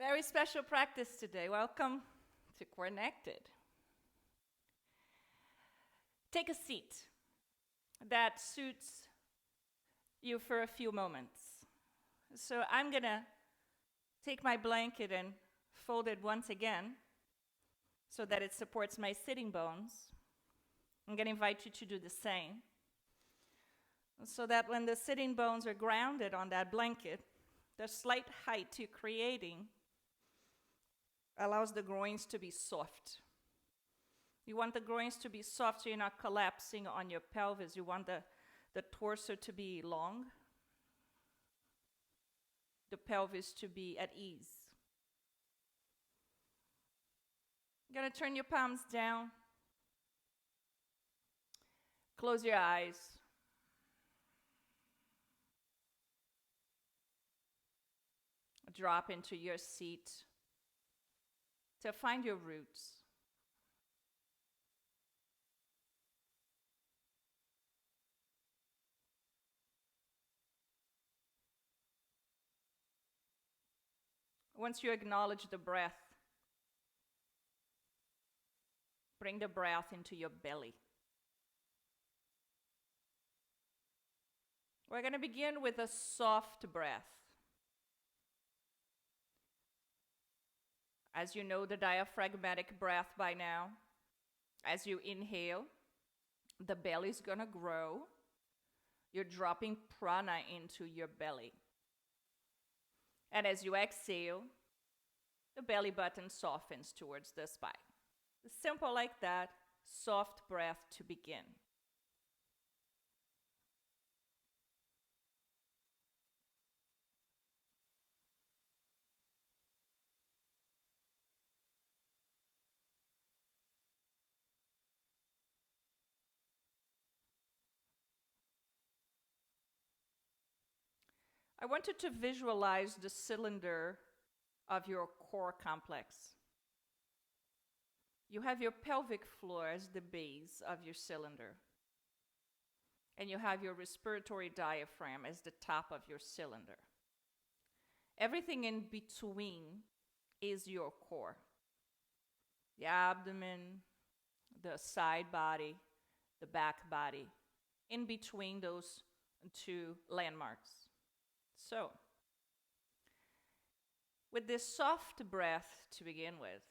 Very special practice today. Welcome to CORENNECTED. Take a seat that suits you for a few moments. So I'm going to take my blanket and fold it once again so that it supports my sitting bones. I'm going to invite you to do the same so that when the sitting bones are grounded on that blanket, the slight height you're creating allows the groins to be soft. You want the groins to be soft so you're not collapsing on your pelvis. You want the torso to be long, the pelvis to be at ease. You're going to turn your palms down. Close your eyes. Drop into your seat to find your roots. Once you acknowledge the breath, bring the breath into your belly. We're going to begin with a soft breath. As you know the diaphragmatic breath by now, as you inhale, the belly's going to grow. You're dropping prana into your belly. And as you exhale, the belly button softens towards the spine. Simple like that, soft breath to begin. I want you to visualize the cylinder of your core complex. You have your pelvic floor as the base of your cylinder. And you have your respiratory diaphragm as the top of your cylinder. Everything in between is your core. The abdomen, the side body, the back body, in between those two landmarks. So, with this soft breath to begin with,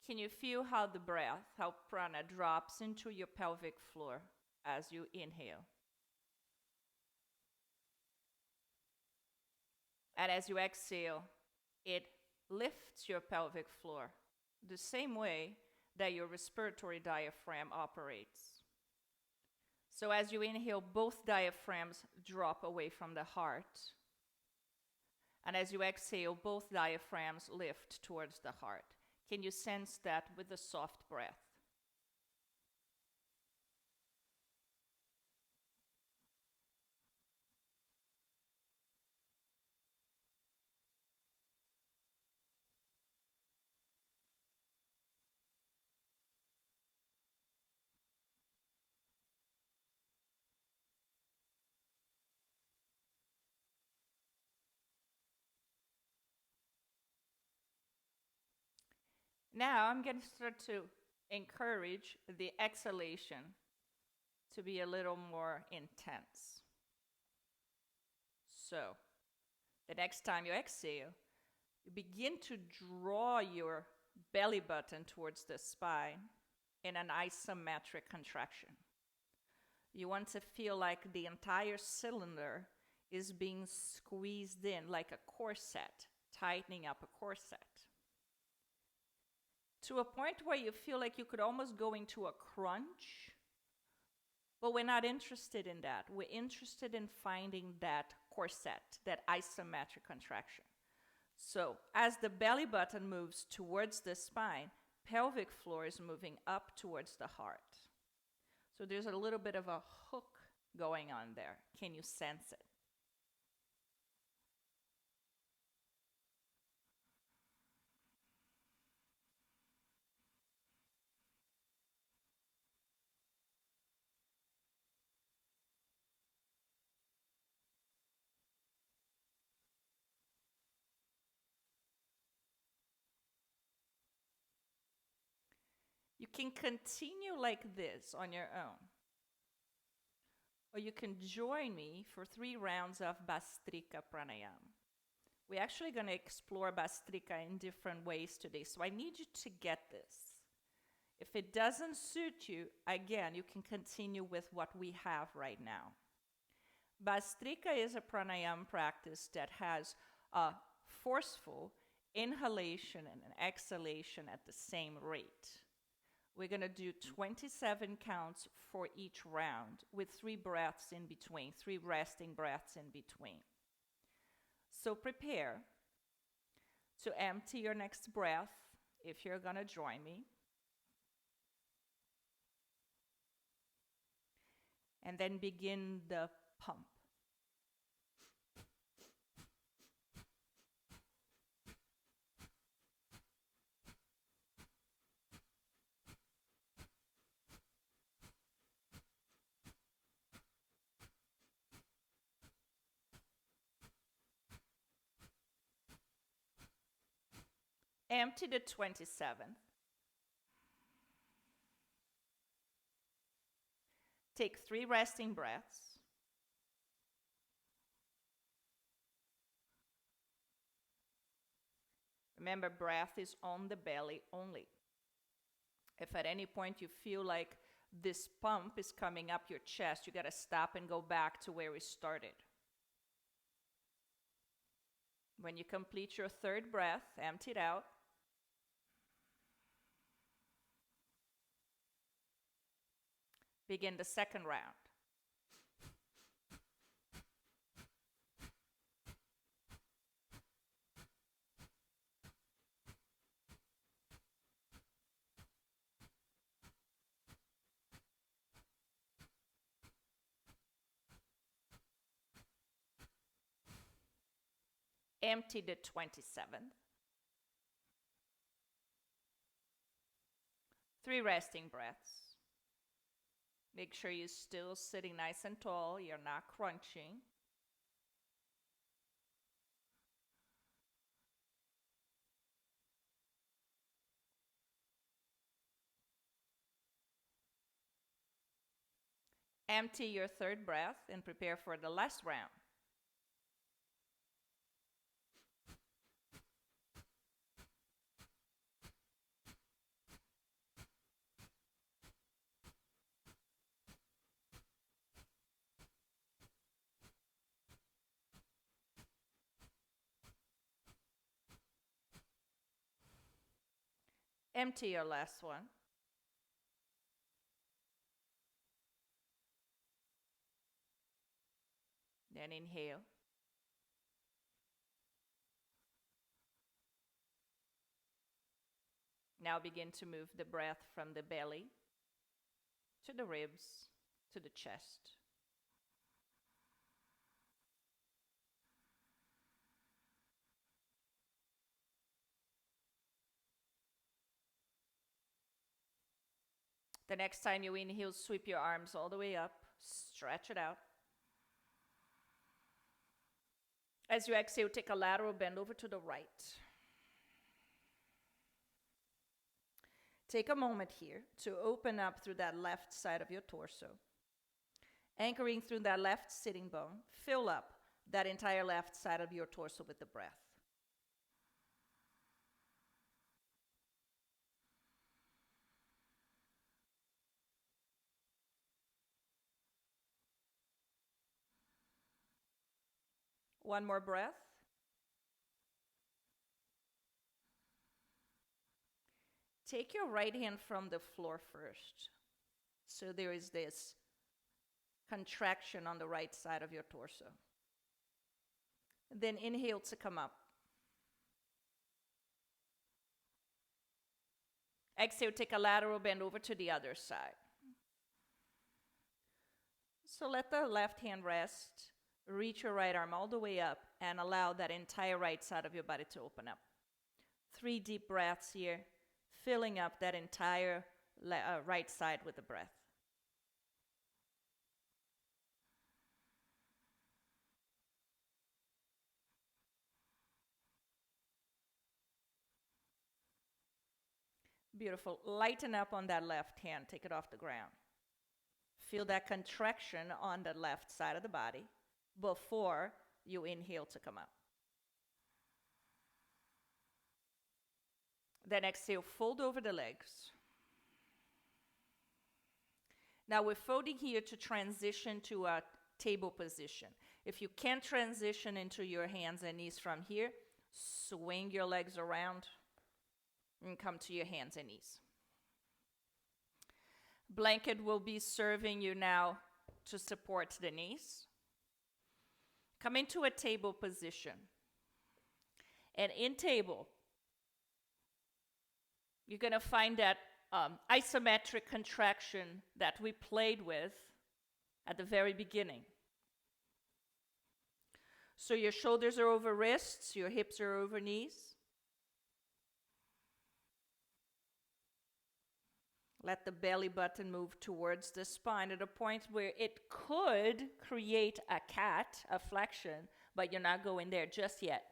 can you feel how the breath, how prana drops into your pelvic floor as you inhale? And as you exhale, it lifts your pelvic floor the same way that your respiratory diaphragm operates. So as you inhale, both diaphragms drop away from the heart. And as you exhale, both diaphragms lift towards the heart. Can you sense that with a soft breath? Now I'm going to start to encourage the exhalation to be a little more intense. So, the next time you exhale, you begin to draw your belly button towards the spine in an isometric contraction. You want to feel like the entire cylinder is being squeezed in like a corset, tightening up a corset. To a point where you feel like you could almost go into a crunch, but we're not interested in that. We're interested in finding that corset, that isometric contraction. So as the belly button moves towards the spine, pelvic floor is moving up towards the heart. So there's a little bit of a hook going on there. Can you sense it? You can continue like this on your own. Or you can join me for 3 rounds of Bhastrika Pranayama. We're actually going to explore Bhastrika in different ways today, so I need you to get this. If it doesn't suit you, again, you can continue with what we have right now. Bhastrika is a pranayama practice that has a forceful inhalation and an exhalation at the same rate. We're going to do 27 counts for each round with 3 breaths in between, 3 resting breaths in between. So prepare to empty your next breath if you're going to join me. And then begin the pump. Empty the 27th. Take 3 resting breaths. Remember, breath is on the belly only. If at any point you feel like this pump is coming up your chest, you got to stop and go back to where we started. When you complete your 3rd breath, empty it out. Begin the 2nd round. Empty the 27th. 3 resting breaths. Make sure you're still sitting nice and tall, you're not crunching. Empty your 3rd breath and prepare for the last round. Empty your last one. Then inhale. Now begin to move the breath from the belly to the ribs to the chest. The next time you inhale, sweep your arms all the way up, stretch it out. As you exhale, take a lateral bend over to the right. Take a moment here to open up through that left side of your torso. Anchoring through that left sitting bone, fill up that entire left side of your torso with the breath. One more breath. Take your right hand from the floor first. So there is this contraction on the right side of your torso. Then inhale to come up. Exhale, take a lateral bend over to the other side. So let the left hand rest. Reach your right arm all the way up and allow that entire right side of your body to open up. 3 deep breaths here, filling up that entire right side with the breath. Beautiful. Lighten up on that left hand. Take it off the ground. Feel that contraction on the left side of the body before you inhale to come up. Then exhale, fold over the legs. Now we're folding here to transition to a table position. If you can't transition into your hands and knees from here, swing your legs around and come to your hands and knees. Blanket will be serving you now to support the knees. Come into a table position. And in table, you're going to find that isometric contraction that we played with at the very beginning. So your shoulders are over wrists, your hips are over knees. Let the belly button move towards the spine at a point where it could create a cat, a flexion, but you're not going there just yet.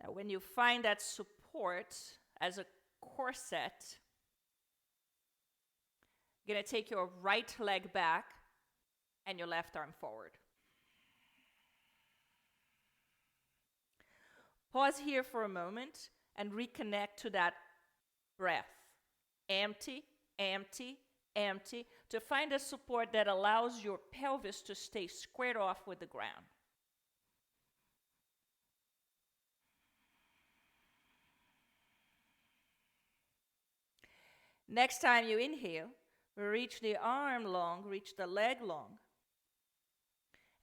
Now, when you find that support as a corset, you're going to take your right leg back and your left arm forward. Pause here for a moment and reconnect to that breath. Empty, empty, empty, to find a support that allows your pelvis to stay squared off with the ground. Next time you inhale, reach the arm long, reach the leg long.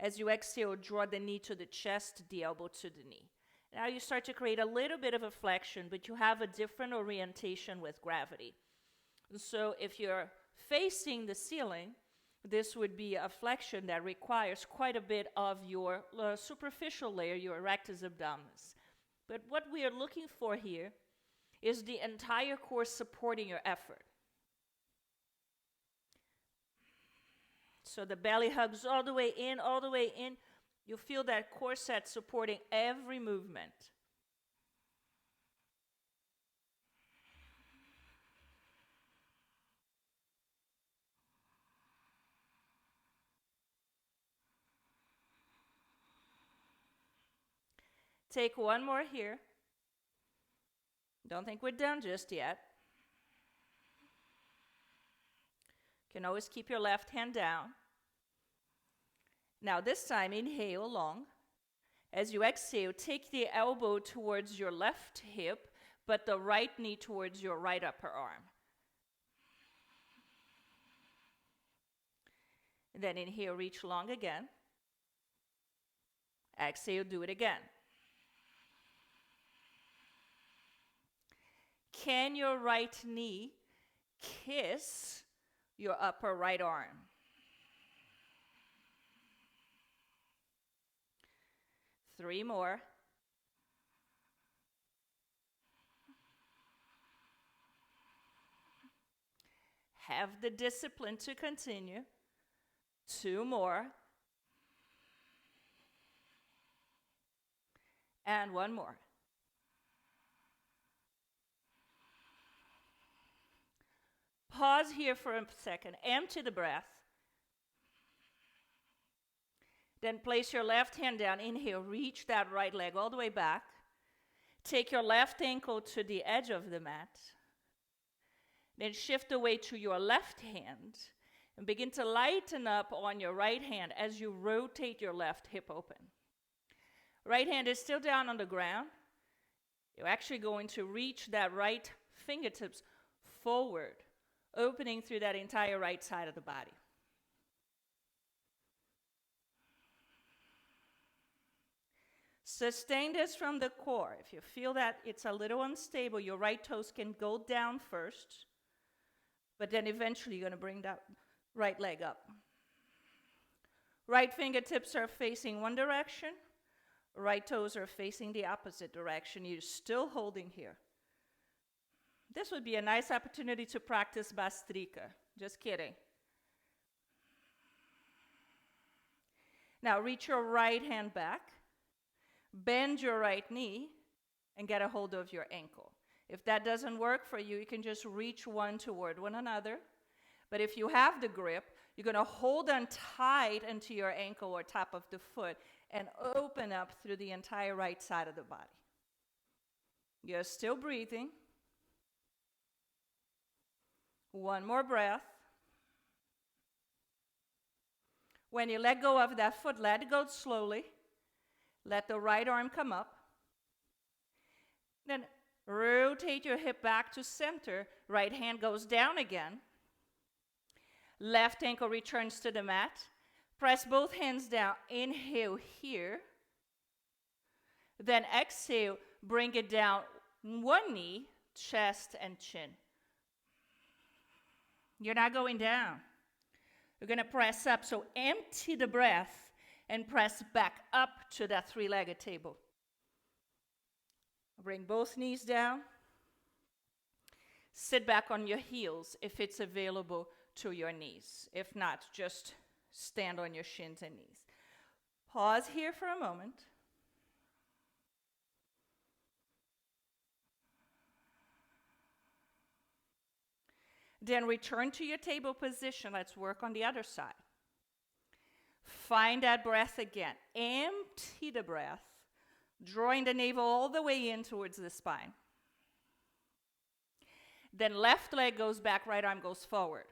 As you exhale, draw the knee to the chest, the elbow to the knee. Now you start to create a little bit of a flexion, but you have a different orientation with gravity. So if you're facing the ceiling, this would be a flexion that requires quite a bit of your superficial layer, your rectus abdominis. But what we are looking for here is the entire core supporting your effort. So the belly hugs all the way in, all the way in. You feel that corset supporting every movement. Take one more here. Don't think we're done just yet. You can always keep your left hand down. Now this time, inhale long. As you exhale, take the elbow towards your left hip, but the right knee towards your right upper arm. And then inhale, reach long again. Exhale, do it again. Can your right knee kiss your upper right arm? Three more. Have the discipline to continue. Two more. And one more. Pause here for a second. Empty the breath. Then place your left hand down. Inhale, reach that right leg all the way back. Take your left ankle to the edge of the mat. Then shift the weight to your left hand and begin to lighten up on your right hand as you rotate your left hip open. Right hand is still down on the ground. You're actually going to reach that right fingertips forward, opening through that entire right side of the body. Sustain this from the core. If you feel that it's a little unstable, your right toes can go down first, but then eventually you're going to bring that right leg up. Right fingertips are facing one direction. Right toes are facing the opposite direction. You're still holding here. This would be a nice opportunity to practice Bastrika. Just kidding. Now reach your right hand back, bend your right knee, and get a hold of your ankle. If that doesn't work for you, you can just reach one toward one another. But if you have the grip, you're going to hold on tight into your ankle or top of the foot and open up through the entire right side of the body. You're still breathing. One more breath. When you let go of that foot, let it go slowly. Let the right arm come up. Then rotate your hip back to center. Right hand goes down again. Left ankle returns to the mat. Press both hands down. Inhale here. Then exhale, bring it down one knee, chest and chin. You're not going down. You're going to press up. So empty the breath and press back up to that three-legged table. Bring both knees down. Sit back on your heels if it's available to your knees. If not, just stand on your shins and knees. Pause here for a moment. Then return to your table position. Let's work on the other side. Find that breath again. Empty the breath, drawing the navel all the way in towards the spine. Then left leg goes back, right arm goes forward.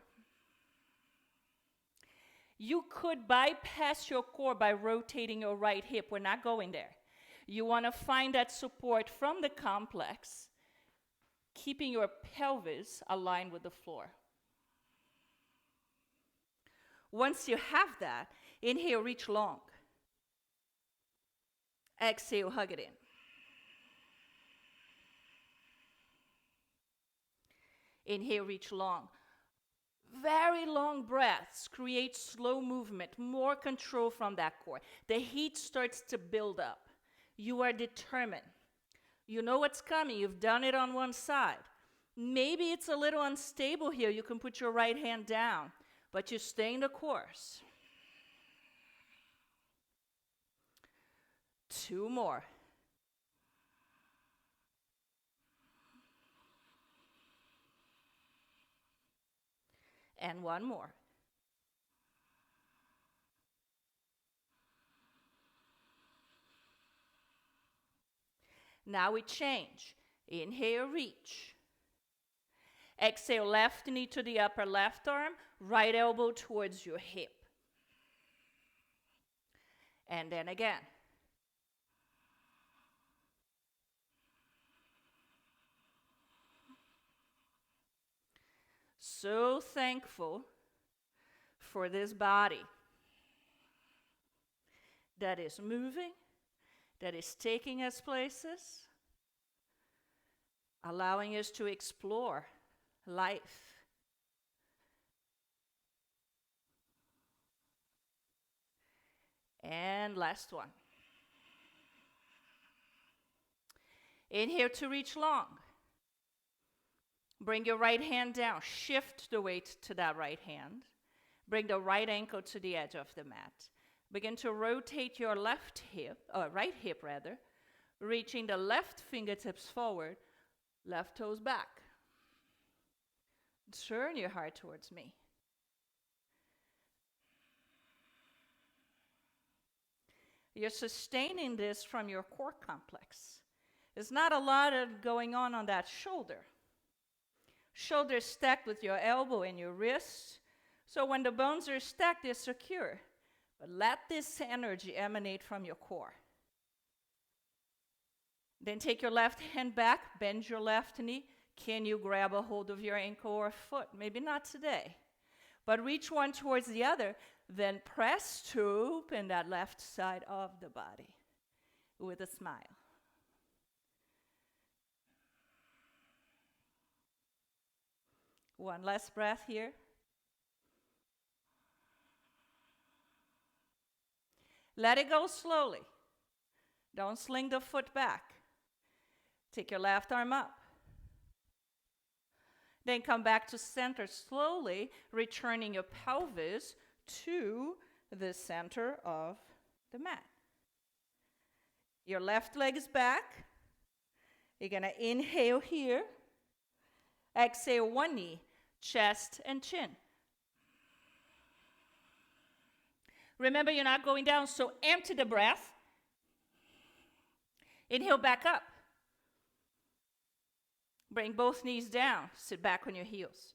You could bypass your core by rotating your right hip. We're not going there. You want to find that support from the complex, keeping your pelvis aligned with the floor. Once you have that, inhale, reach long. Exhale, hug it in. Inhale, reach long. Very long breaths create slow movement, more control from that core. The heat starts to build up. You are determined. You know what's coming. You've done it on one side. Maybe it's a little unstable here. You can put your right hand down, but you stay in the course. 2 more. And 1 more. Now we change. Inhale, reach. Exhale, left knee to the upper left arm, right elbow towards your hip. And then again. So thankful for this body that is moving, that is taking us places, allowing us to explore life. And last one. Inhale to reach long. Bring your right hand down. Shift the weight to that right hand. Bring the right ankle to the edge of the mat. Begin to rotate your right hip, reaching the left fingertips forward, left toes back. Turn your heart towards me. You're sustaining this from your core complex. There's not a lot of going on that shoulder. Shoulders stacked with your elbow and your wrist. So when the bones are stacked, they're secure. But let this energy emanate from your core. Then take your left hand back, bend your left knee. Can you grab a hold of your ankle or foot? Maybe not today. But reach one towards the other. Then press to open that left side of the body with a smile. One last breath here. Let it go slowly. Don't sling the foot back. Take your left arm up. Then come back to center slowly, returning your pelvis to the center of the mat. Your left leg is back. You're going to inhale here. Exhale, one knee, chest and chin. Remember, you're not going down, so empty the breath. Inhale back up. Bring both knees down. Sit back on your heels.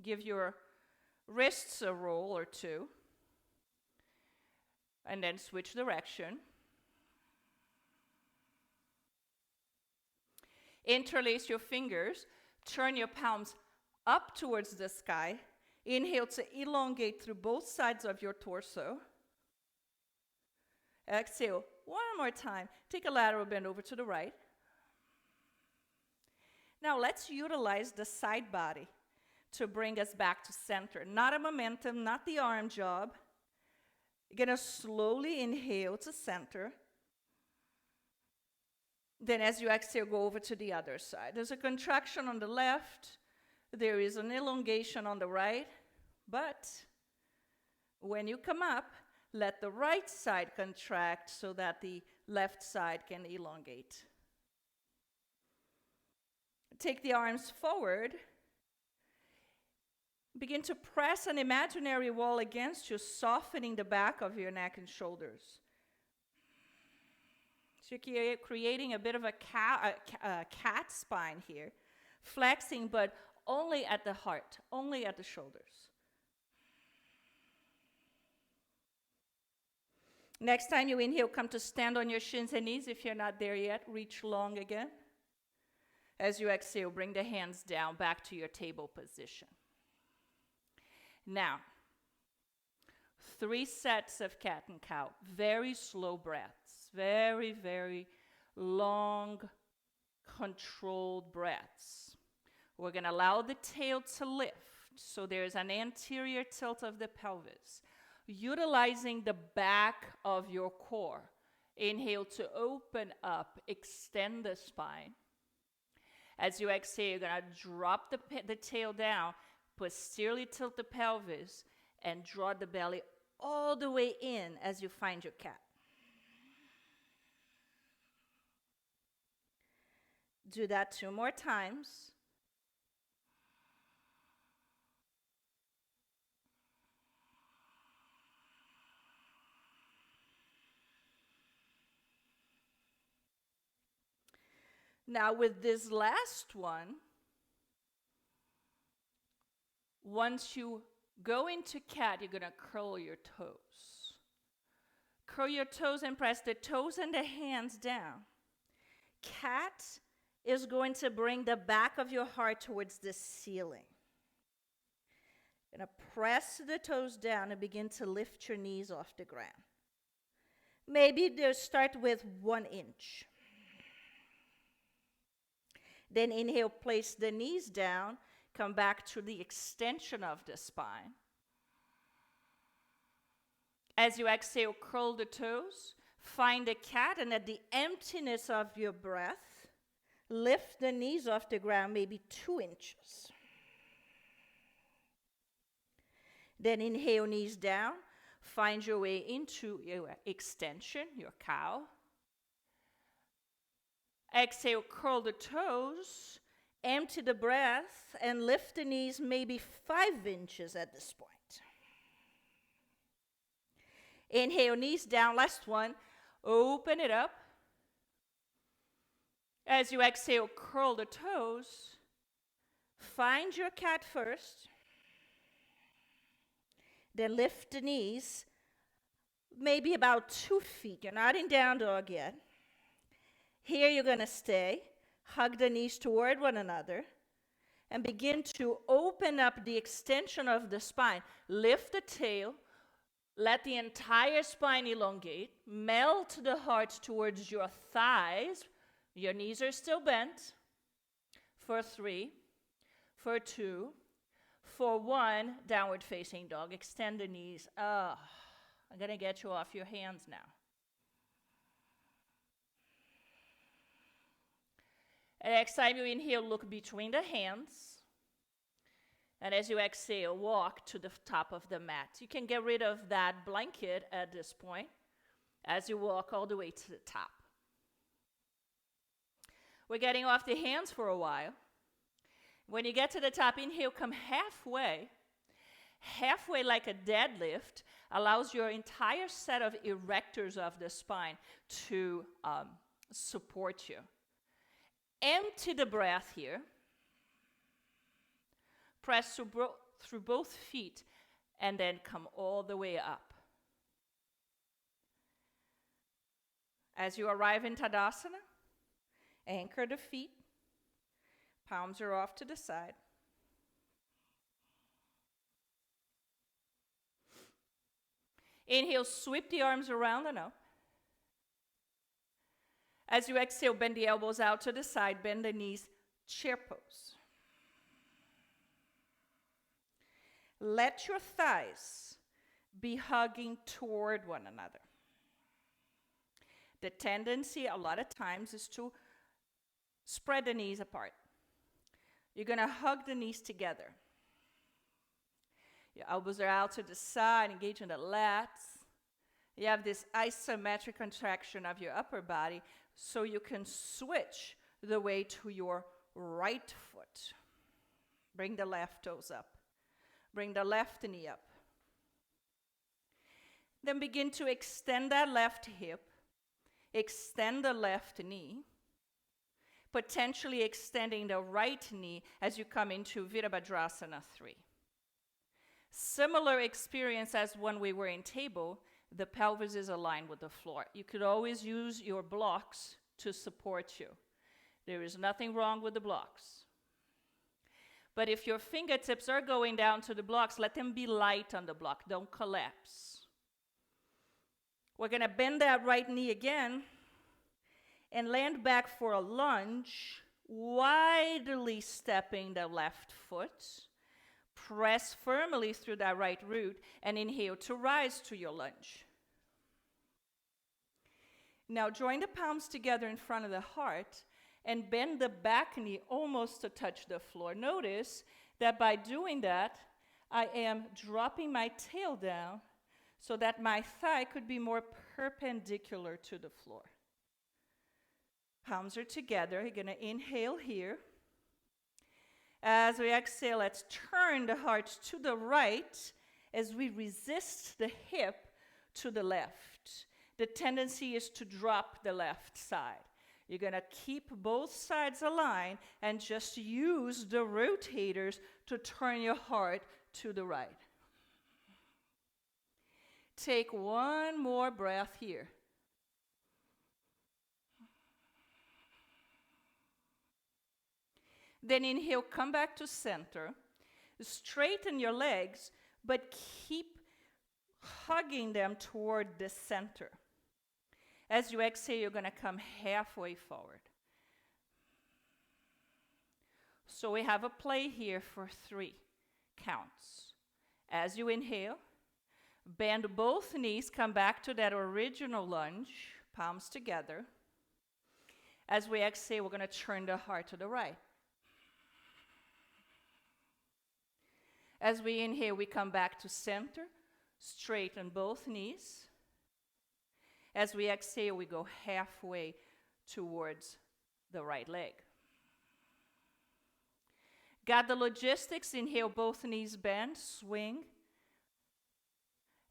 Give your wrists a roll or two. And then switch direction. Interlace your fingers. Turn your palms up towards the sky. Inhale to elongate through both sides of your torso. Exhale one more time. Take a lateral bend over to the right. Now let's utilize the side body to bring us back to center. Not a momentum, not the arm job. You're going to slowly inhale to center. Then as you exhale, go over to the other side. There's a contraction on the left. There is an elongation on the right. But when you come up, let the right side contract so that the left side can elongate. Take the arms forward. Begin to press an imaginary wall against you, softening the back of your neck and shoulders. So you're creating a bit of a cat spine here, flexing, but only at the heart, only at the shoulders. Next time you inhale, come to stand on your shins and knees. If you're not there yet, reach long again. As you exhale, bring the hands down back to your table position. Now, 3 sets of cat and cow. Very slow breaths. Very, very long, controlled breaths. We're going to allow the tail to lift. So there's an anterior tilt of the pelvis. Utilizing the back of your core. Inhale to open up, extend the spine. As you exhale, you're going to drop the tail down, posteriorly tilt the pelvis, and draw the belly all the way in as you find your cat. Do that 2 more times. Now with this last one, once you go into cat, you're going to curl your toes. Curl your toes and press the toes and the hands down. Cat is going to bring the back of your heart towards the ceiling. You're going to press the toes down and begin to lift your knees off the ground. Maybe start with 1 inch. Then inhale, place the knees down, come back to the extension of the spine. As you exhale, curl the toes, find a cat, and at the emptiness of your breath, lift the knees off the ground, maybe 2 inches. Then inhale, knees down, find your way into your extension, your cow. Exhale, curl the toes, empty the breath, and lift the knees maybe 5 inches at this point. Inhale, knees down, last one. Open it up. As you exhale, curl the toes. Find your cat first. Then lift the knees, maybe about 2 feet. You're not in down dog yet. Here you're going to stay. Hug the knees toward one another. And begin to open up the extension of the spine. Lift the tail. Let the entire spine elongate. Melt the heart towards your thighs. Your knees are still bent. For 3. For 2. For 1, downward facing dog. Extend the knees. I'm going to get you off your hands now. And next time you inhale, look between the hands. And as you exhale, walk to the top of the mat. You can get rid of that blanket at this point as you walk all the way to the top. We're getting off the hands for a while. When you get to the top, inhale, come halfway. Halfway like a deadlift allows your entire set of erectors of the spine to support you. Empty the breath here. Press through both feet and then come all the way up. As you arrive in Tadasana, anchor the feet. Palms are off to the side. Inhale, sweep the arms around and up. As you exhale, bend the elbows out to the side, bend the knees, chair pose. Let your thighs be hugging toward one another. The tendency a lot of times is to spread the knees apart. You're going to hug the knees together. Your elbows are out to the side, engaging the lats. You have this isometric contraction of your upper body so you can switch the weight to your right foot. Bring the left toes up. Bring the left knee up. Then begin to extend that left hip. Extend the left knee. Potentially extending the right knee as you come into Virabhadrasana 3. Similar experience as when we were in table, the pelvis is aligned with the floor. You could always use your blocks to support you. There is nothing wrong with the blocks. But if your fingertips are going down to the blocks, let them be light on the block. Don't collapse. We're going to bend that right knee again and land back for a lunge, widely stepping the left foot. Press firmly through that right root and inhale to rise to your lunge. Now join the palms together in front of the heart and bend the back knee almost to touch the floor. Notice that by doing that, I am dropping my tail down so that my thigh could be more perpendicular to the floor. Palms are together. You're going to inhale here. As we exhale, let's turn the heart to the right as we resist the hip to the left. The tendency is to drop the left side. You're going to keep both sides aligned and just use the rotators to turn your heart to the right. Take one more breath here. Then inhale, come back to center. Straighten your legs, but keep hugging them toward the center. As you exhale, you're going to come halfway forward. So we have a play here for 3 counts. As you inhale, bend both knees, come back to that original lunge, palms together. As we exhale, we're going to turn the heart to the right. As we inhale, we come back to center, straighten both knees. As we exhale, we go halfway towards the right leg. Got the logistics? Inhale, both knees bend, swing.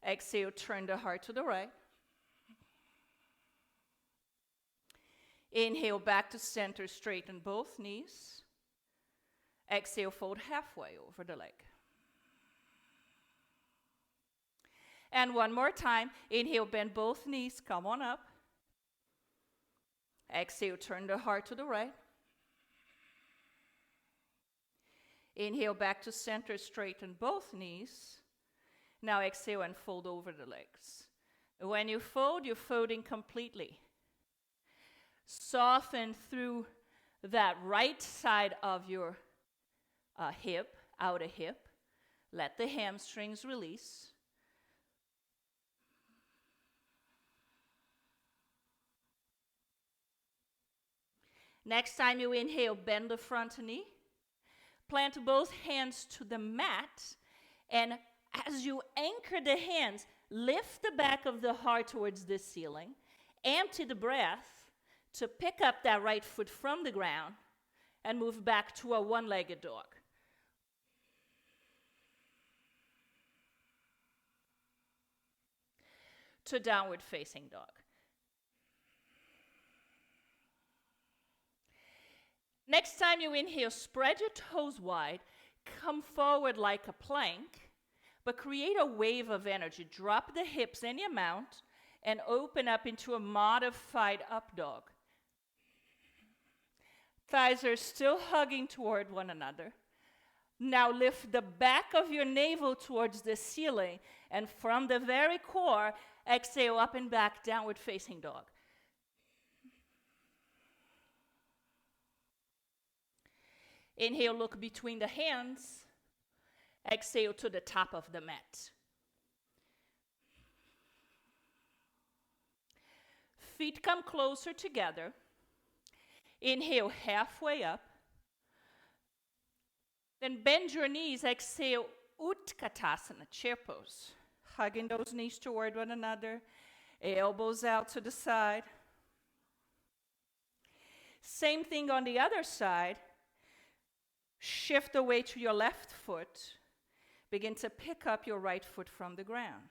Exhale, turn the heart to the right. Inhale, back to center, straighten both knees. Exhale, fold halfway over the leg. And one more time, inhale, bend both knees, come on up. Exhale, turn the heart to the right. Inhale, back to center, straighten both knees. Now exhale and fold over the legs. When you fold, you're folding completely. Soften through that right side of your hip, outer hip. Let the hamstrings release. Next time you inhale, bend the front knee. Plant both hands to the mat, and as you anchor the hands, lift the back of the heart towards the ceiling. Empty the breath to pick up that right foot from the ground and move back to a one-legged dog. To downward facing dog. Next time you inhale, spread your toes wide, come forward like a plank, but create a wave of energy. Drop the hips any amount and open up into a modified up dog. Thighs are still hugging toward one another. Now lift the back of your navel towards the ceiling, and from the very core, exhale up and back, downward facing dog. Inhale, look between the hands. Exhale to the top of the mat. Feet come closer together. Inhale, halfway up. Then bend your knees. Exhale, Utkatasana, chair pose. Hugging those knees toward one another. Elbows out to the side. Same thing on the other side. Shift the weight to your left foot. Begin to pick up your right foot from the ground.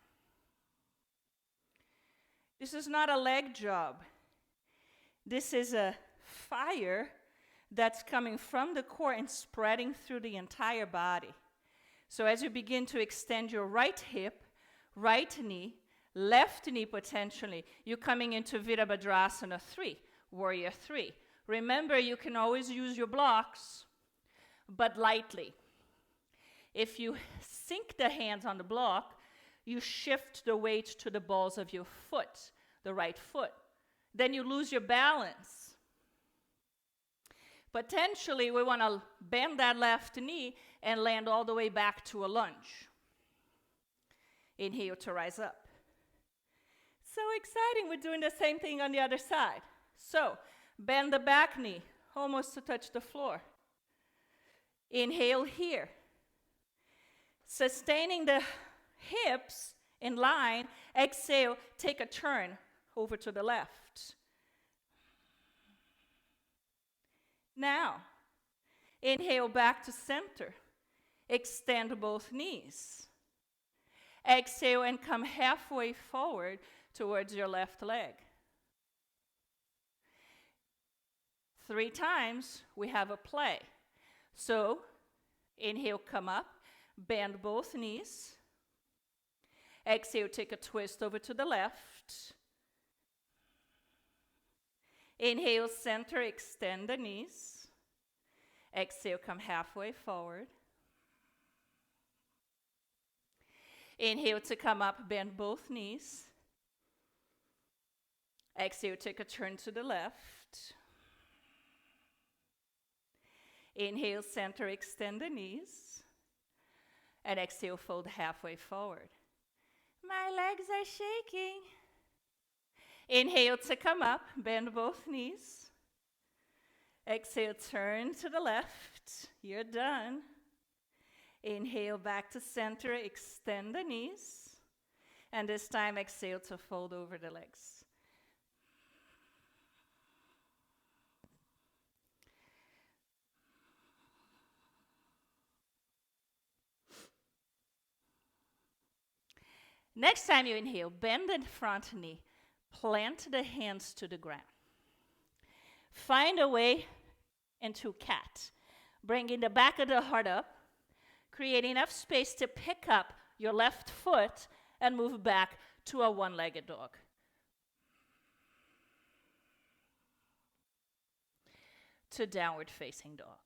This is not a leg job. This is a fire that's coming from the core and spreading through the entire body. So as you begin to extend your right hip, right knee, left knee potentially, you're coming into Virabhadrasana 3, Warrior 3. Remember, you can always use your blocks, but lightly. If you sink the hands on the block, you shift the weight to the balls of your foot, the right foot. Then you lose your balance. Potentially, we want to bend that left knee and land all the way back to a lunge. Inhale to rise up. So exciting, we're doing the same thing on the other side. So, bend the back knee, almost to touch the floor. Inhale here. Sustaining the hips in line, exhale, take a turn over to the left. Now, inhale back to center. Extend both knees. Exhale and come halfway forward towards your left leg. 3 times, we have a play. So, inhale, come up, bend both knees. Exhale, take a twist over to the left. Inhale, center, extend the knees. Exhale, come halfway forward. Inhale to come up, bend both knees. Exhale, take a turn to the left. Inhale, center, extend the knees. And exhale, fold halfway forward. My legs are shaking. Inhale to come up, bend both knees. Exhale, turn to the left. You're done. Inhale back to center, extend the knees. And this time, exhale to fold over the legs. Next time you inhale, bend the front knee. Plant the hands to the ground. Find a way into cat. Bringing the back of the heart up. Creating enough space to pick up your left foot and move back to a one-legged dog. To downward facing dog.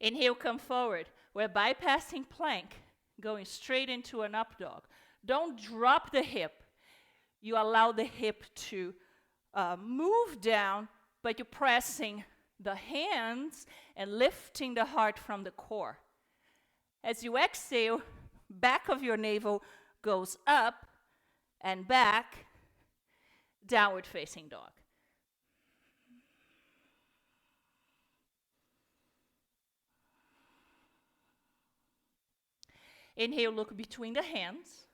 Inhale, come forward. We're bypassing plank, going straight into an up dog. Don't drop the hip. You allow the hip to move down, but you're pressing the hands and lifting the heart from the core. As you exhale, back of your navel goes up and back, downward facing dog. Inhale, look between the hands.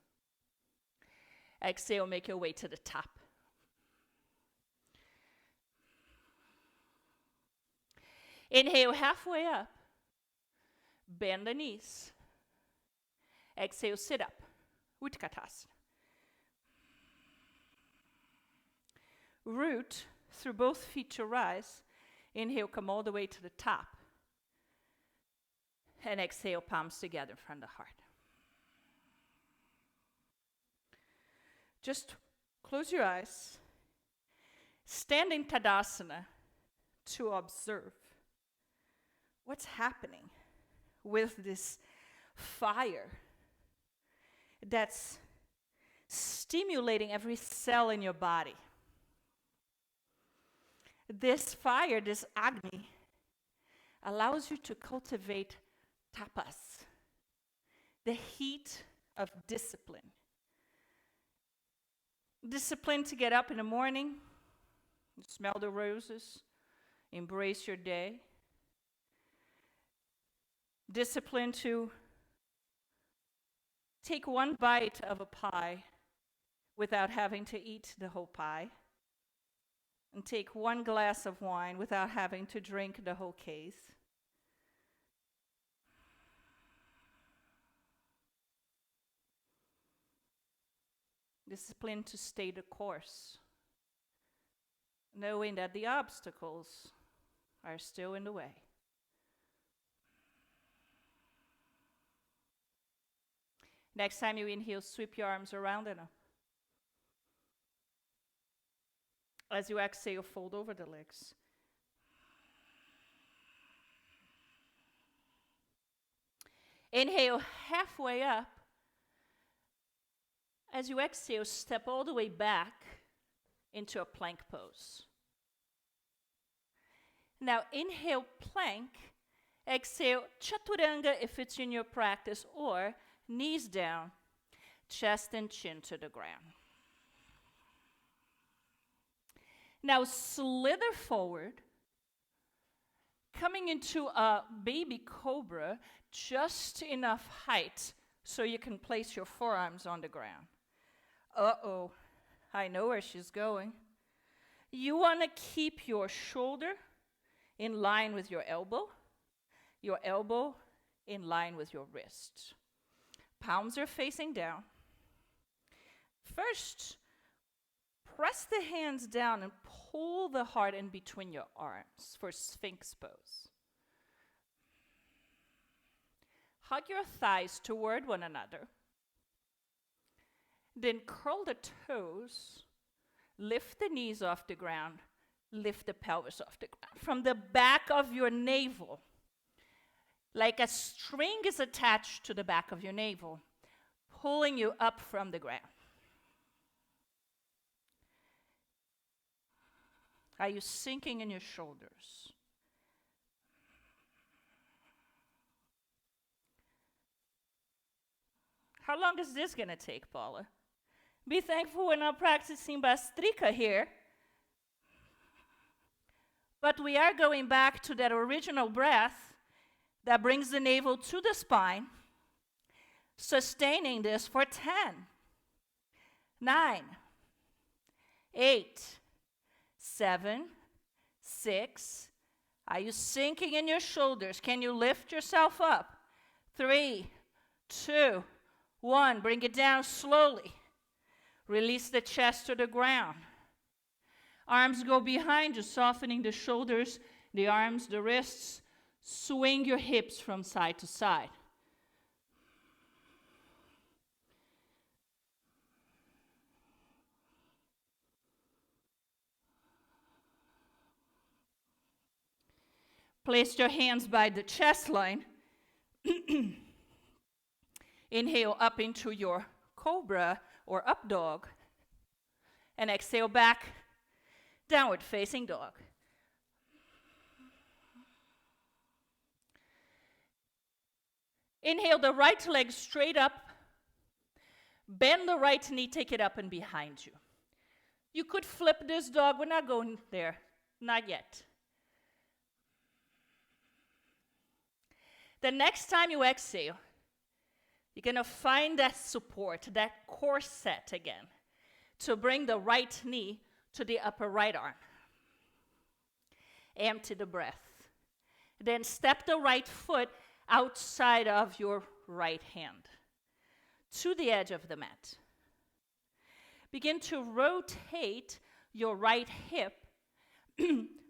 Exhale, make your way to the top. Inhale, halfway up. Bend the knees. Exhale, sit up. Utkatasana. Root through both feet to rise. Inhale, come all the way to the top. And exhale, palms together in front of the heart. Just close your eyes. Stand in Tadasana to observe what's happening with this fire that's stimulating every cell in your body. This fire, this Agni, allows you to cultivate tapas, the heat of discipline. Discipline to get up in the morning, smell the roses, embrace your day. Discipline to take one bite of a pie without having to eat the whole pie. And take one glass of wine without having to drink the whole case. Discipline to stay the course, knowing that the obstacles are still in the way. Next time you inhale, sweep your arms around and up. As you exhale, fold over the legs. Inhale, halfway up. As you exhale, step all the way back into a plank pose. Now, inhale, plank. Exhale, chaturanga if it's in your practice, or knees down, chest and chin to the ground. Now slither forward, coming into a baby cobra, just enough height so you can place your forearms on the ground. Uh-oh, I know where she's going. You want to keep your shoulder in line with your elbow in line with your wrist. Palms are facing down. First, press the hands down and pull the heart in between your arms for Sphinx pose. Hug your thighs toward one another. Then curl the toes, lift the knees off the ground, lift the pelvis off the ground. From the back of your navel, like a string is attached to the back of your navel, pulling you up from the ground. Are you sinking in your shoulders? How long is this going to take, Paula? Be thankful we're not practicing Bastrika here. But we are going back to that original breath that brings the navel to the spine, sustaining this for 10, 9, 8, 7, 6. Are you sinking in your shoulders? Can you lift yourself up? 3, 2, 1. Bring it down slowly. Release the chest to the ground. Arms go behind you, softening the shoulders, the arms, the wrists. Swing your hips from side to side. Place your hands by the chest line. Inhale up into your cobra or up dog. And exhale back, downward facing dog. Inhale the right leg straight up. Bend the right knee, take it up and behind you. You could flip this dog. We're not going there. Not yet. The next time you exhale, you're going to find that support, that core set again, to bring the right knee to the upper right arm. Empty the breath. Then step the right foot outside of your right hand to the edge of the mat. Begin to rotate your right hip,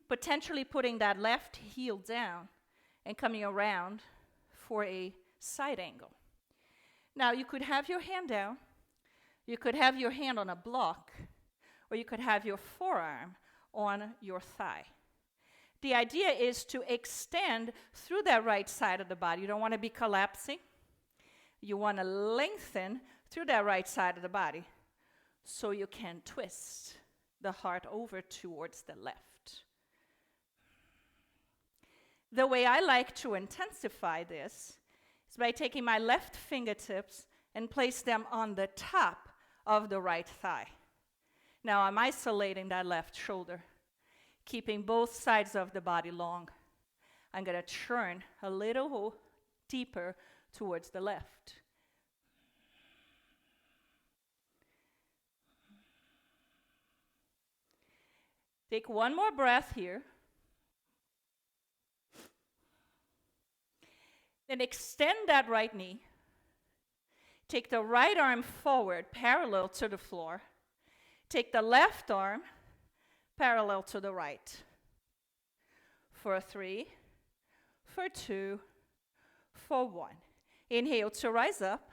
potentially putting that left heel down and coming around for a side angle. Now, you could have your hand down, you could have your hand on a block, or you could have your forearm on your thigh. The idea is to extend through that right side of the body. You don't want to be collapsing. You want to lengthen through that right side of the body so you can twist the heart over towards the left. The way I like to intensify this is by taking my left fingertips and place them on the top of the right thigh. Now I'm isolating that left shoulder, keeping both sides of the body long. I'm going to turn a little deeper towards the left. Take one more breath here. Then extend that right knee. Take the right arm forward, parallel to the floor. Take the left arm parallel to the right. For 3, for 2, for 1. Inhale to rise up.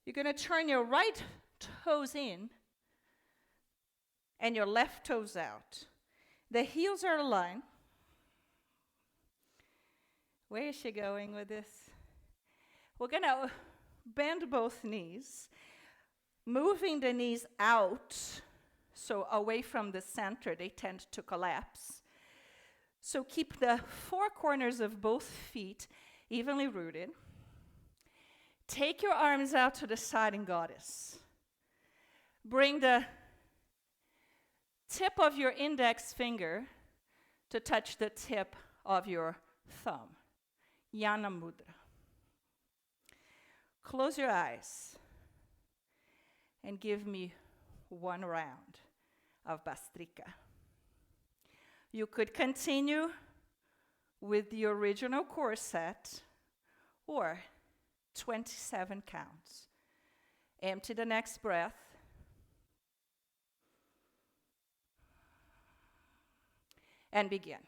You're going to turn your right toes in and your left toes out. The heels are aligned. Where is she going with this? We're going to bend both knees, moving the knees out, so away from the center. They tend to collapse. So keep the four corners of both feet evenly rooted. Take your arms out to the side in goddess. Bring the tip of your index finger to touch the tip of your thumb. Yana Mudra. Close your eyes and give me one round of Bastrika. You could continue with the original core set or 27 counts. Empty the next breath. And begin.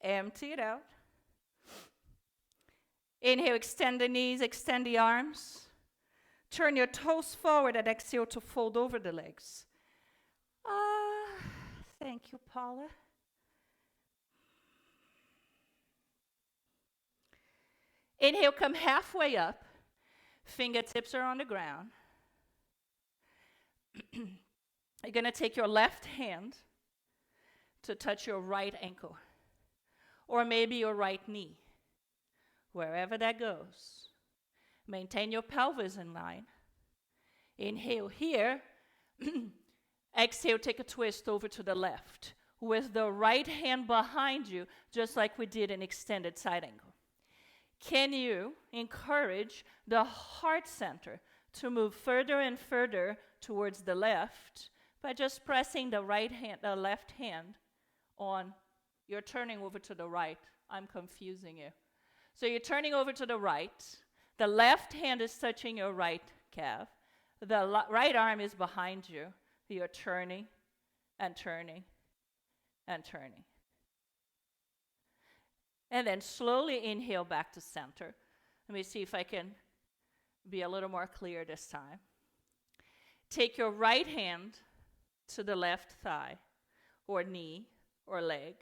Empty it out. Inhale, extend the knees, extend the arms. Turn your toes forward and exhale to fold over the legs. Thank you, Paula. Inhale, come halfway up. Fingertips are on the ground. You're going to take your left hand to touch your right ankle, or maybe your right knee, wherever that goes. Maintain your pelvis in line. Inhale here. Exhale, take a twist over to the left with the right hand behind you, just like we did in extended side angle. Can you encourage the heart center to move further and further towards the left by just pressing the left hand on? You're turning over to the right. I'm confusing you. So you're turning over to the right. The left hand is touching your right calf. The right arm is behind you. You're turning and turning and turning. And then slowly inhale back to center. Let me see if I can be a little more clear this time. Take your right hand to the left thigh or knee or leg.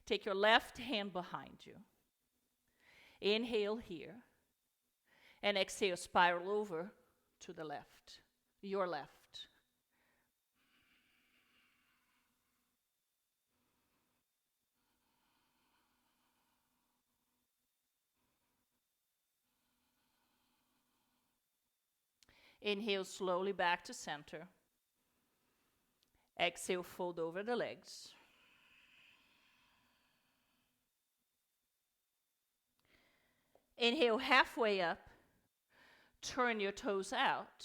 Take your left hand behind you. Inhale here. And exhale, spiral over to the left, your left. Inhale slowly back to center. Exhale, fold over the legs. Inhale halfway up. Turn your toes out.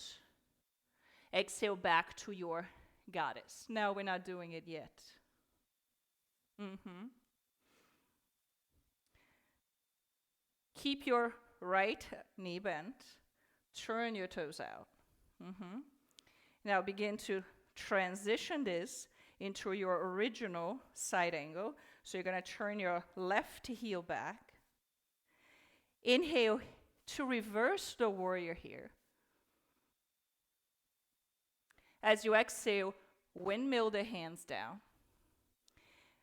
Exhale back to your goddess. Now we're not doing it yet. Keep your right knee bent. Turn your toes out. Now begin to transition this into your original side angle. So you're going to turn your left heel back. Inhale to reverse the warrior here. As you exhale, windmill the hands down.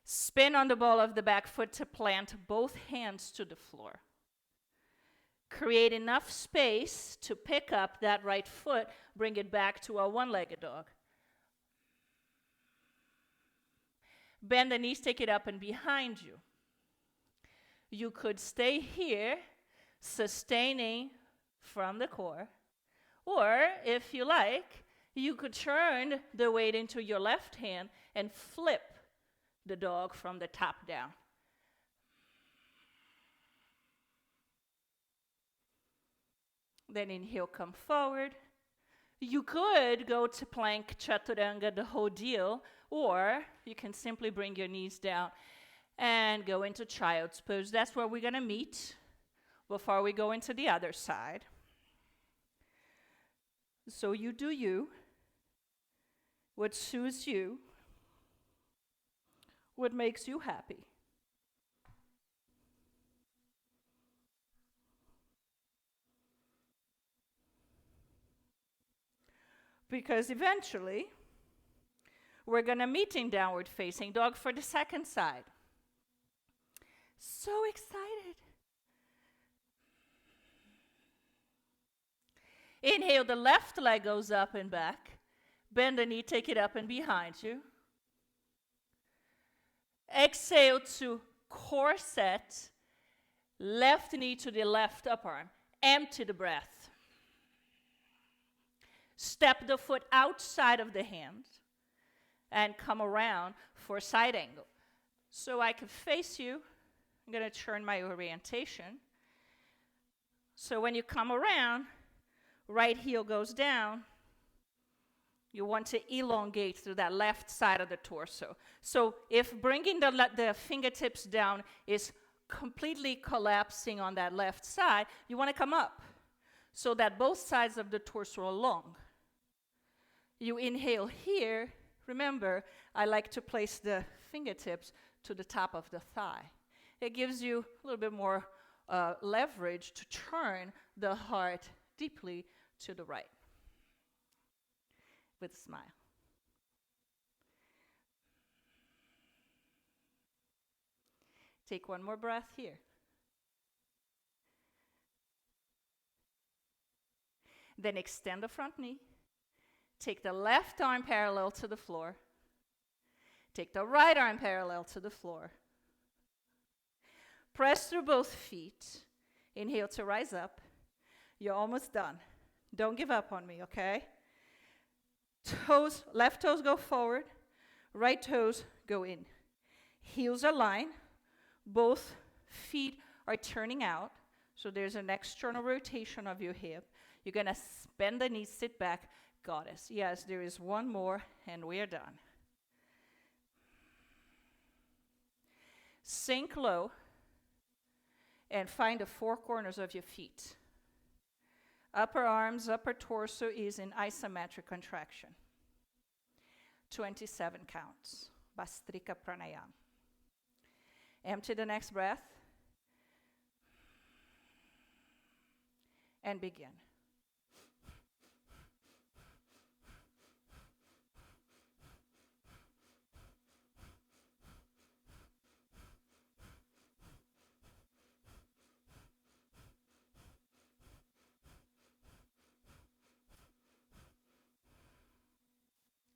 Spin on the ball of the back foot to plant both hands to the floor. Create enough space to pick up that right foot, bring it back to a one-legged dog. Bend the knees, take it up and behind you. You could stay here, sustaining from the core, or if you like, you could turn the weight into your left hand and flip the dog from the top down. Then inhale, come forward. You could go to plank, chaturanga, the whole deal, or you can simply bring your knees down and go into child's pose. That's where we're going to meet before we go into the other side. So you do you, what suits you, what makes you happy. Because eventually, we're going to meet in downward facing dog for the second side. So excited. Inhale, the left leg goes up and back. Bend the knee, take it up and behind you. Exhale to corset, left knee to the left upper arm. Empty the breath. Step the foot outside of the hand and come around for side angle. So I can face you. I'm going to turn my orientation. So when you come around, right heel goes down. You want to elongate through that left side of the torso. So if bringing the fingertips down is completely collapsing on that left side, you want to come up so that both sides of the torso are long. You inhale here. Remember, I like to place the fingertips to the top of the thigh. It gives you a little bit more leverage to turn the heart deeply to the right. With a smile. Take one more breath here. Then extend the front knee. Take the left arm parallel to the floor. Take the right arm parallel to the floor. Press through both feet. Inhale to rise up. You're almost done. Don't give up on me, okay? Toes, left toes go forward. Right toes go in. Heels align. Both feet are turning out. So there's an external rotation of your hip. You're going to bend the knees, sit back. Goddess. Yes, there is one more, and we are done. Sink low and find the four corners of your feet. Upper arms, upper torso is in isometric contraction. 27 counts. Bastrika pranayama. Empty the next breath. And begin.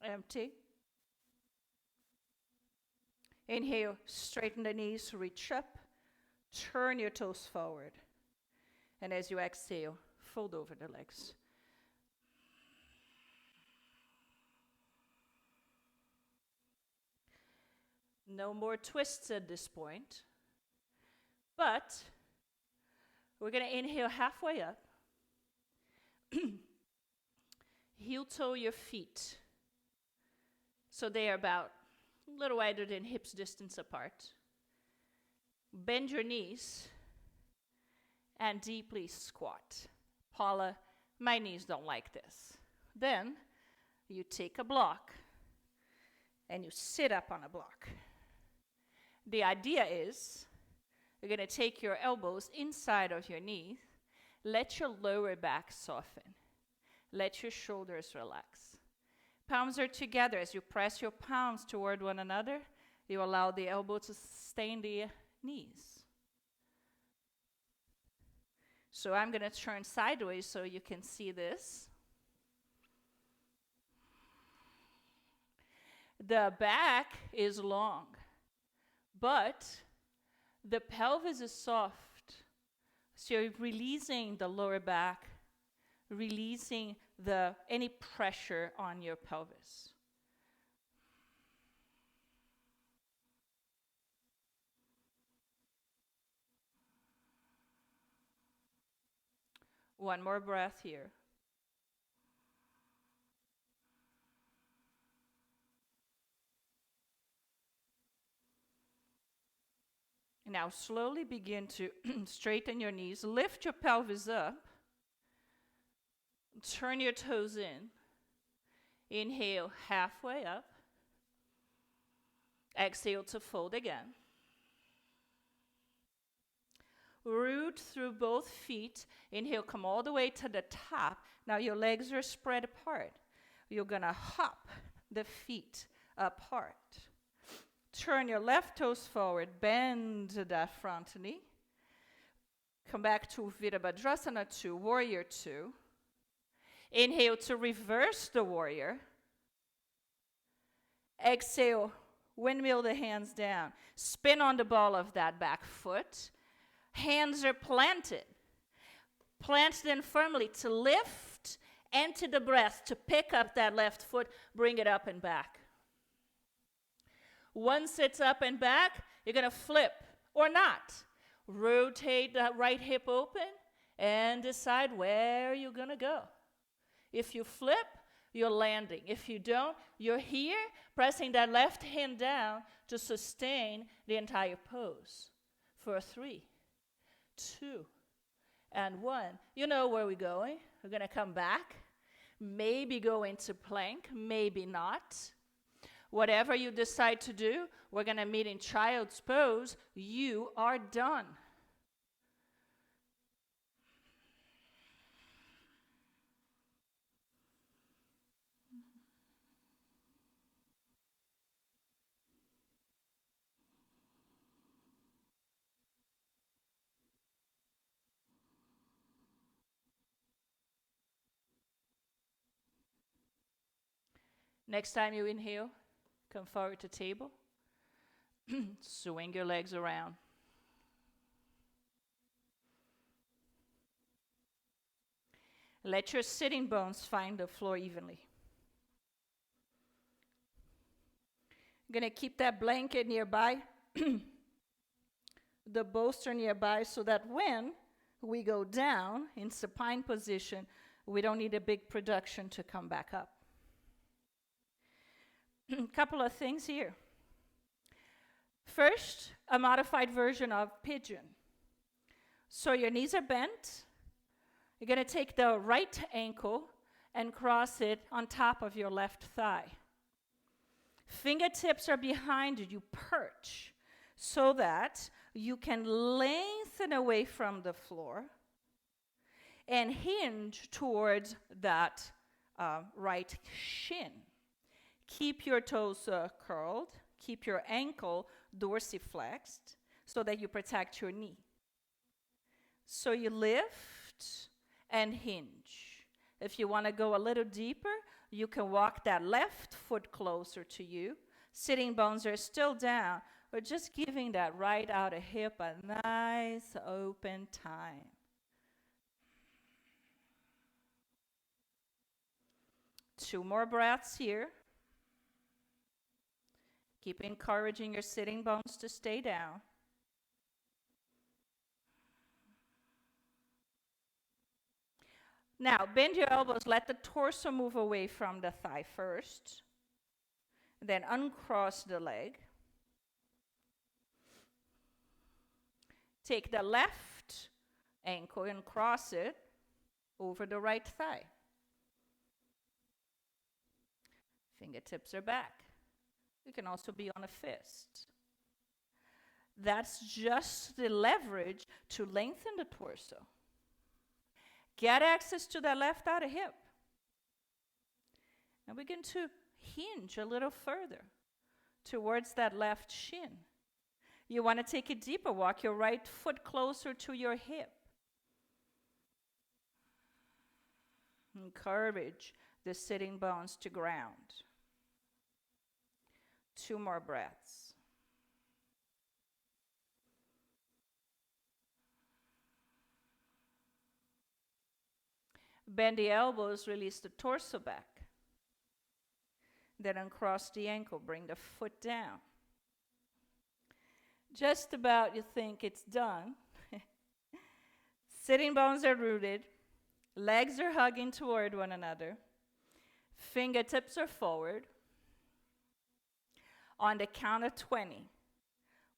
Empty. Inhale, straighten the knees, reach up, turn your toes forward. And as you exhale, fold over the legs. No more twists at this point. But we're going to inhale halfway up. Heel toe your feet so they are about a little wider than hips distance apart. Bend your knees and deeply squat. Paula, my knees don't like this. Then you take a block and you sit up on a block. The idea is you're going to take your elbows inside of your knees, let your lower back soften, let your shoulders relax. Palms are together. As you press your palms toward one another, you allow the elbow to stay in the knees. So I'm going to turn sideways so you can see this. The back is long, but the pelvis is soft. So you're releasing the lower back, releasing any pressure on your pelvis. One more breath here. Now slowly begin to straighten your knees. Lift your pelvis up. Turn your toes in. Inhale halfway up. Exhale to fold again. Root through both feet. Inhale, come all the way to the top. Now your legs are spread apart. You're going to hop the feet apart. Turn your left toes forward, bend that front knee. Come back to Virabhadrasana 2, Warrior 2. Inhale to reverse the warrior. Exhale, windmill the hands down. Spin on the ball of that back foot. Hands are planted. Plant them firmly to lift and to the breath, to pick up that left foot, bring it up and back. Once it's up and back, you're going to flip or not. Rotate that right hip open and decide where you're going to go. If you flip, you're landing. If you don't, you're here, pressing that left hand down to sustain the entire pose. For 3, 2, and 1. You know where we're going. We're going to come back, maybe go into plank, maybe not. Whatever you decide to do, we're going to meet in child's pose. You are done. Next time you inhale, come forward to table. Swing your legs around. Let your sitting bones find the floor evenly. I'm going to keep that blanket nearby, the bolster nearby, so that when we go down in supine position, we don't need a big production to come back up. Couple of things here. First, a modified version of pigeon. So your knees are bent. You're going to take the right ankle and cross it on top of your left thigh. Fingertips are behind you. You perch so that you can lengthen away from the floor and hinge towards that right shin. Keep your toes curled. Keep your ankle dorsiflexed so that you protect your knee. So you lift and hinge. If you want to go a little deeper, you can walk that left foot closer to you. Sitting bones are still down, but just giving that right outer hip a nice open time. Two more breaths here. Keep encouraging your sitting bones to stay down. Now, bend your elbows. Let the torso move away from the thigh first. Then uncross the leg. Take the left ankle and cross it over the right thigh. Fingertips are back. You can also be on a fist. That's just the leverage to lengthen the torso. Get access to that left outer hip. Now begin to hinge a little further towards that left shin. You want to take it deeper. Walk your right foot closer to your hip. Encourage the sitting bones to ground. 2 more breaths. Bend the elbows, release the torso back. Then uncross the ankle, bring the foot down. Just about you think it's done. Sitting bones are rooted. Legs are hugging toward one another. Fingertips are forward. On the count of 20,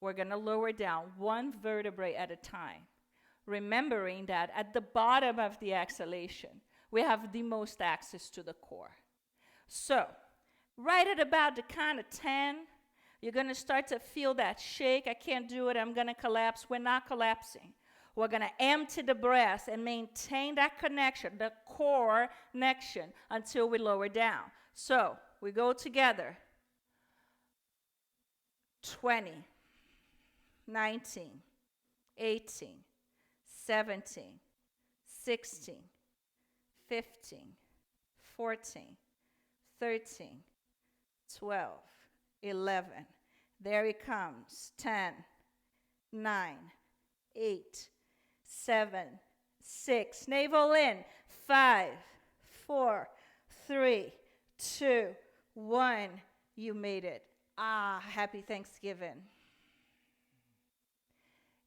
we're going to lower down 1 vertebrae at a time, remembering that at the bottom of the exhalation, we have the most access to the core. So, right at about the count of 10, you're going to start to feel that shake. I can't do it. I'm going to collapse. We're not collapsing. We're going to empty the breath and maintain that connection, the core connection, until we lower down. So, we go together. 20, 19, 18, 17, 16, 15, 14, 13, 12, 11. There it comes. 10, 9, 8, 7, 6. Navel in. 5, 4, 3, 2, 1. You made it. Happy Thanksgiving.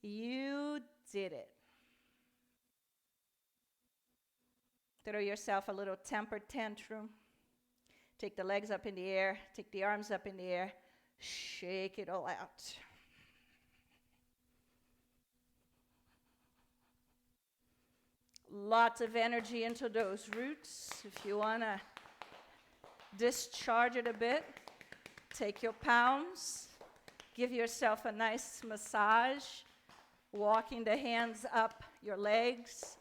You did it. Throw yourself a little temper tantrum. Take the legs up in the air. Take the arms up in the air. Shake it all out. Lots of energy into those roots. If you want to discharge it a bit, take your palms. Give yourself a nice massage. Walking the hands up your legs,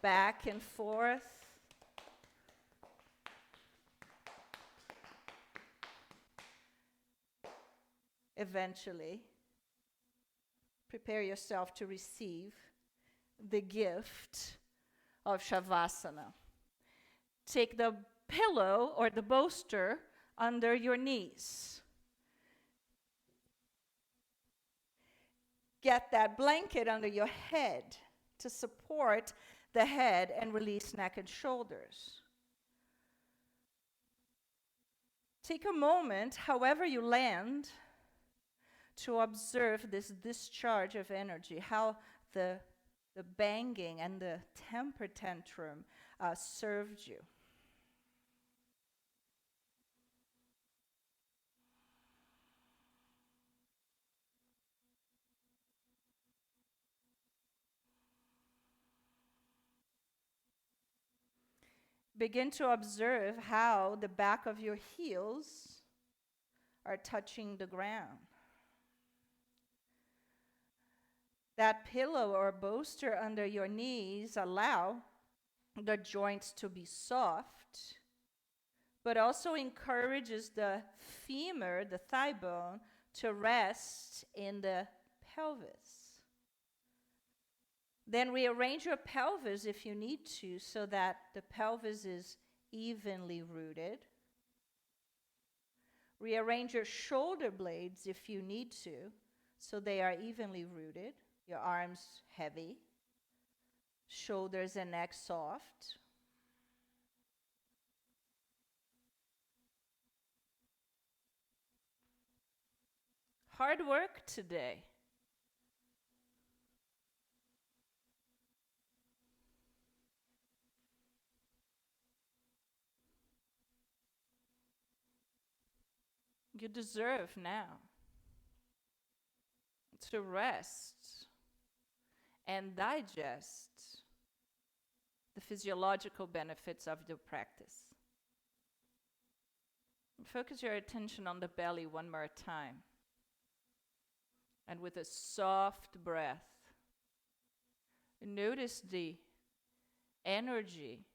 back and forth. Eventually, prepare yourself to receive the gift of Shavasana. Take the pillow or the bolster under your knees. Get that blanket under your head to support the head and release neck and shoulders. Take a moment, however you land, to observe this discharge of energy, how the banging and the temper tantrum served you. Begin to observe how the back of your heels are touching the ground. That pillow or bolster under your knees allow the joints to be soft, but also encourages the femur, the thigh bone, to rest in the pelvis. Then rearrange your pelvis if you need to so that the pelvis is evenly rooted. Rearrange your shoulder blades if you need to so they are evenly rooted. Your arms heavy, shoulders and neck soft. hard work today. You deserve now to rest and digest the physiological benefits of the practice. Focus your attention on the belly one more time. And with a soft breath, notice the energy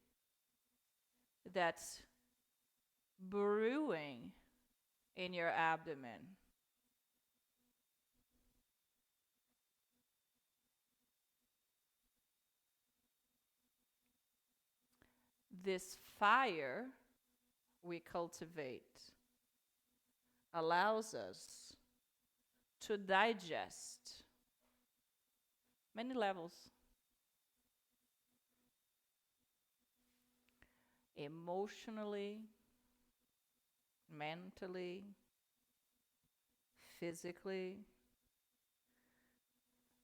that's brewing in your abdomen. This fire we cultivate allows us to digest many levels. Emotionally, mentally, physically,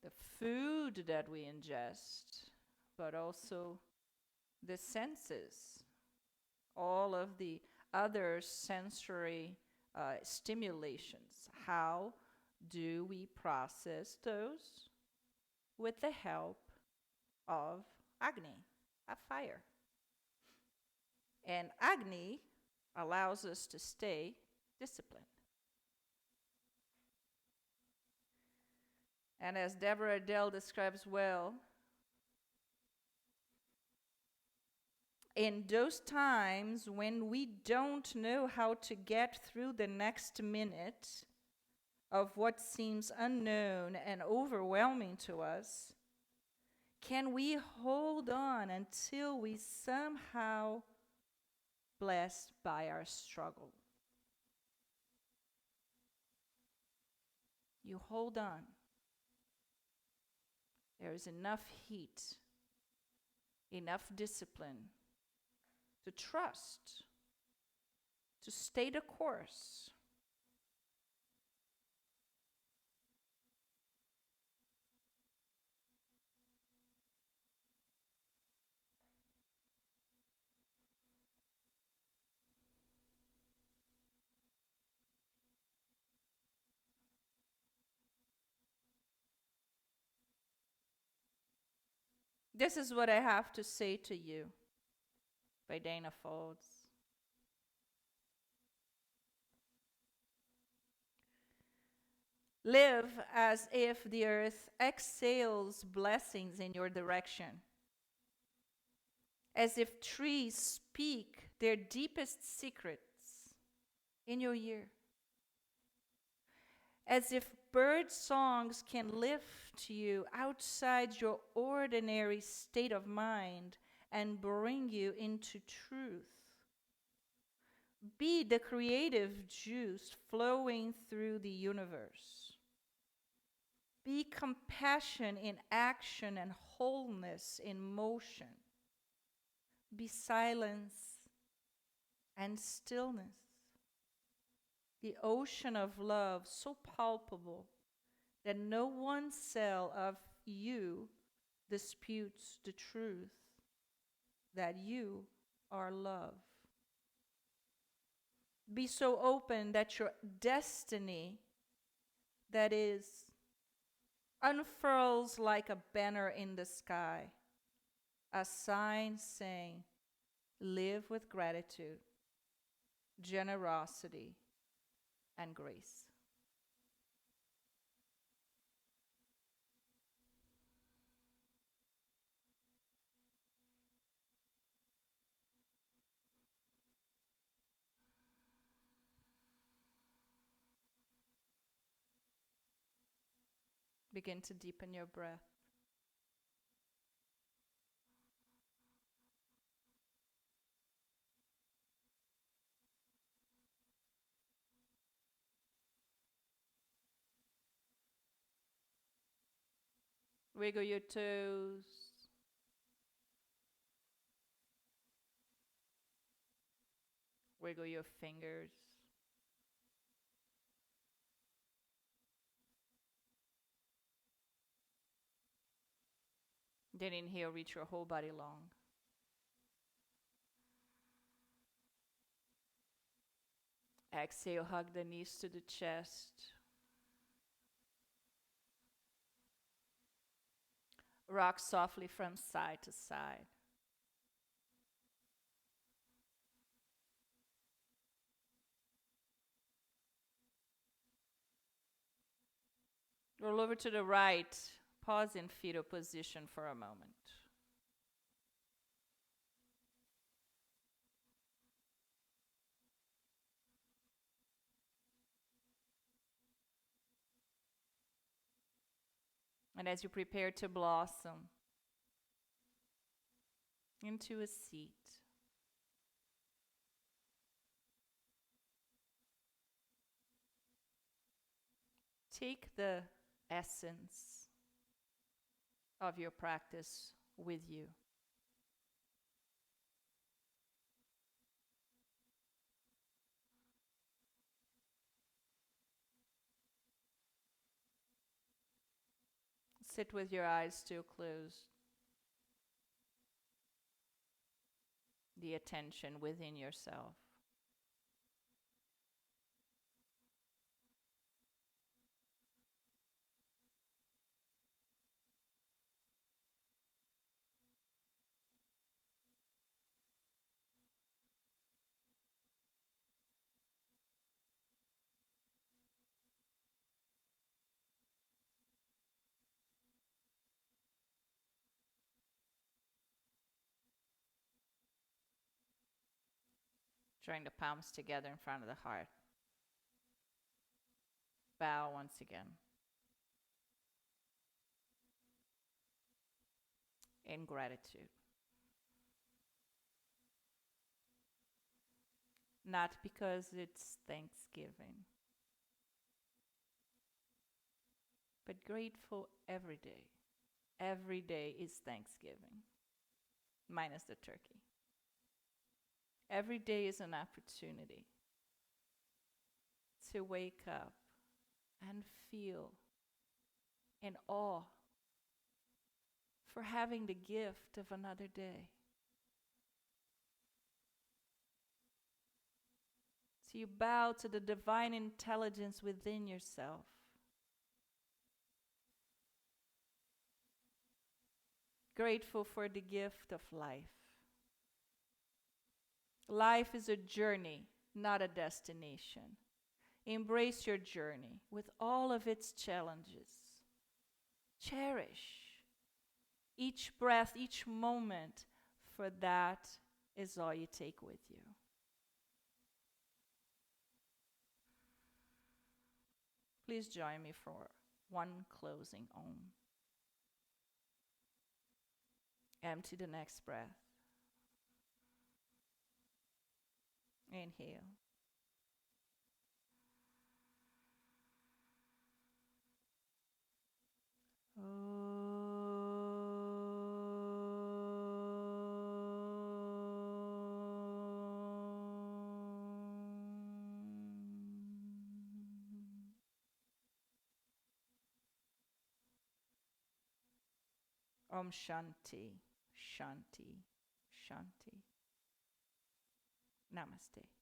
the food that we ingest, but also the senses, all of the other sensory stimulations. How do we process those? With the help of Agni, a fire. And Agni allows us to stay disciplined. And as Deborah Adele describes well, in those times when we don't know how to get through the next minute of what seems unknown and overwhelming to us, can we hold on until we somehow blessed by our struggle? You hold on. There is enough heat, enough discipline to trust, to stay the course. This is what I have to say to you by Dana Folds. Live as if the earth exhales blessings in your direction, as if trees speak their deepest secrets in your ear, as if bird songs can lift you outside your ordinary state of mind and bring you into truth. Be the creative juice flowing through the universe. Be compassion in action and wholeness in motion. Be silence and stillness. The ocean of love so palpable that no one cell of you disputes the truth that you are love. Be so open that your destiny, that is, unfurls like a banner in the sky, a sign saying, live with gratitude, generosity, and grace. Begin to deepen your breath. Wiggle your toes. Wiggle your fingers. Then inhale, reach your whole body long. Exhale, hug the knees to the chest. Rock softly from side to side. Roll over to the right. Pause in fetal position for a moment. And as you prepare to blossom into a seat, take the essence of your practice with you. Sit with your eyes still closed. The attention within yourself. Drawing the palms together in front of the heart. Bow once again. In gratitude. Not because it's Thanksgiving, but grateful every day. Every day is Thanksgiving, minus the turkey. Every day is an opportunity to wake up and feel in awe for having the gift of another day. So you bow to the divine intelligence within yourself. Grateful for the gift of life. Life is a journey, not a destination. Embrace your journey with all of its challenges. Cherish each breath, each moment, for that is all you take with you. Please join me for one closing Om. Empty the next breath. Inhale. Om Shanti, Shanti, Shanti. Namaste.